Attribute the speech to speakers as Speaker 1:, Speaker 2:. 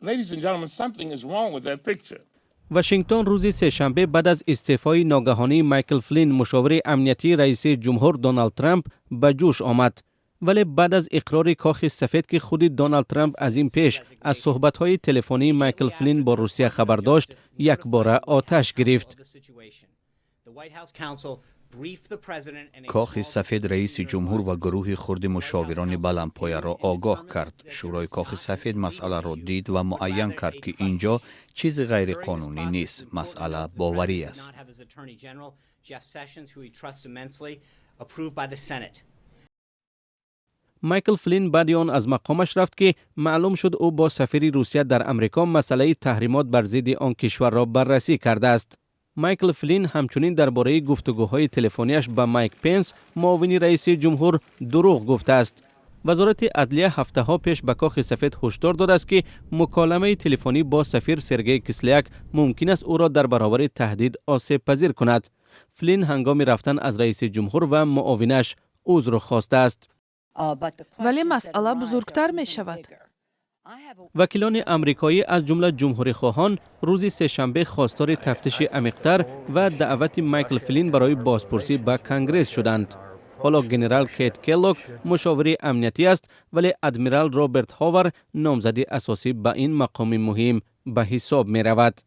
Speaker 1: Ladies and gentlemen, something is wrong with that picture.
Speaker 2: واشنگتن روز سه‌شنبه بعد از استعفای ناگهانی مایکل فلین مشاور امنیتی رئیس جمهور دونالد ترامپ به جوش آمد. ولی بعد از اقرار کاخ سفید که خود دونالد ترامپ از این پیش از صحبت‌های تلفنی مایکل فلین با روسیه خبر داشت، یک بار آتش گرفت.
Speaker 3: کاخ سفید رئیس جمهور و گروه خرد مشاوران بلندپایه را آگاه کرد. شورای کاخ سفید مسئله را دید و معین کرد که اینجا چیز غیر قانونی نیست، مسئله باوری است.
Speaker 2: مایکل فلین بعد آن از مقامش رفت که معلوم شد او با سفیر روسیه در امریکا مسئله تحریمات بر ضد آن کشور را بررسی کرده است. مایکل فلین همچنین درباره گفتگوهای تلفنیش با مایک پنس معاون رئیس جمهور دروغ گفته است. وزارت عدلیه هفته‌ها پیش به کاخ سفید هشدار داده است که مکالمه تلفنی با سفیر سرگئی کسلیاک ممکن است او را در برابر تهدید آسیب پذیر کند. فلین هنگام رفتن از رئیس جمهور و معاونش عذر خواسته است.
Speaker 4: ولی مسئله بزرگتر می شود.
Speaker 2: وکیلان امریکایی از جمله جمهوری خواهان روز سه‌شنبه خواستار تفتیش عمیق‌تر و دعوت مایکل فلین برای بازپرسی به کنگره شدند. حالا جنرال کیت کلوک مشاور امنیتی است، ولی ادمیرال رابرت هاور نامزد اساسی به این مقام مهم به حساب می رود.